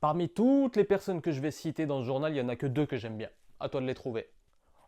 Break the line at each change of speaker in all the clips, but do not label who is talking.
Parmi toutes les personnes que je vais citer dans ce journal, il n'y en a que deux que j'aime bien. À toi de les trouver.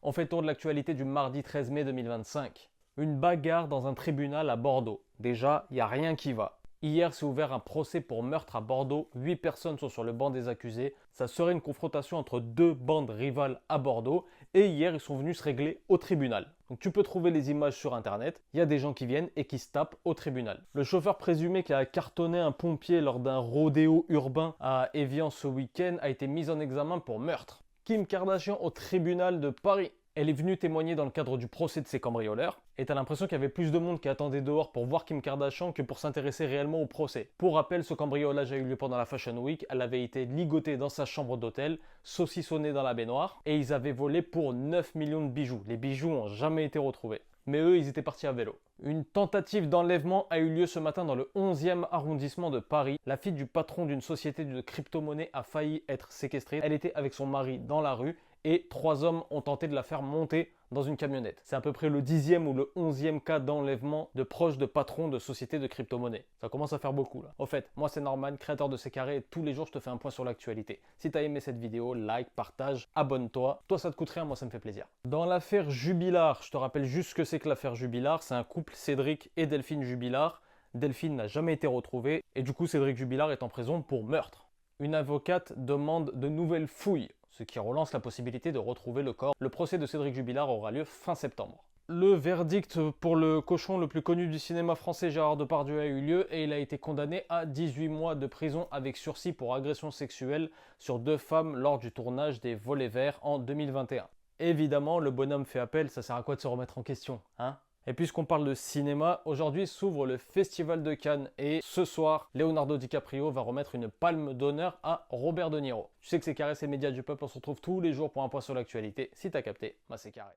On fait le tour de l'actualité du mardi 13 mai 2025. Une bagarre dans un tribunal à Bordeaux. Déjà, il n'y a rien qui va. Hier s'est ouvert un procès pour meurtre à Bordeaux. 8 personnes sont sur le banc des accusés. Ça serait une confrontation entre deux bandes rivales à Bordeaux. Et hier, ils sont venus se régler au tribunal. Donc tu peux trouver les images sur internet. Il y a des gens qui viennent et qui se tapent au tribunal. Le chauffeur présumé qui a cartonné un pompier lors d'un rodéo urbain à Évian ce week-end a été mis en examen pour meurtre. Kim Kardashian au tribunal de Paris. Elle est venue témoigner dans le cadre du procès de ses cambrioleurs, et t'as l'impression qu'il y avait plus de monde qui attendait dehors pour voir Kim Kardashian que pour s'intéresser réellement au procès. Pour rappel, ce cambriolage a eu lieu pendant la Fashion Week, elle avait été ligotée dans sa chambre d'hôtel, saucissonnée dans la baignoire, et ils avaient volé pour 9 millions de bijoux. Les bijoux n'ont jamais été retrouvés. Mais eux, ils étaient partis à vélo. Une tentative d'enlèvement a eu lieu ce matin dans le 11e arrondissement de Paris. La fille du patron d'une société de crypto-monnaie a failli être séquestrée. Elle était avec son mari dans la rue et 3 hommes ont tenté de la faire monter dans une camionnette. C'est à peu près le 10e ou le 11e cas d'enlèvement de proches de patrons de sociétés de crypto-monnaie. Ça commence à faire beaucoup là. Au fait, moi c'est Norman, créateur de C'est Carré, et tous les jours je te fais un point sur l'actualité. Si t'as aimé cette vidéo, like, partage, abonne-toi. Toi ça te coûte rien, moi ça me fait plaisir. Dans l'affaire Jubilard, je te rappelle juste ce que c'est que l'affaire Jubilard. C'est un couple, Cédric et Delphine Jubilard. Delphine n'a jamais été retrouvée et du coup Cédric Jubilard est en prison pour meurtre. Une avocate demande de nouvelles fouilles, ce qui relance la possibilité de retrouver le corps. Le procès de Cédric Jubilard aura lieu fin septembre. Le verdict pour le cochon le plus connu du cinéma français, Gérard Depardieu, a eu lieu et il a été condamné à 18 mois de prison avec sursis pour agression sexuelle sur 2 femmes lors du tournage des Volets Verts en 2021. Évidemment, le bonhomme fait appel, ça sert à quoi de se remettre en question, hein? Et puisqu'on parle de cinéma, aujourd'hui s'ouvre le Festival de Cannes et ce soir, Leonardo DiCaprio va remettre une palme d'honneur à Robert De Niro. Tu sais que C'est Carré, c'est le média du peuple, on se retrouve tous les jours pour un point sur l'actualité. Si t'as capté, bah c'est carré.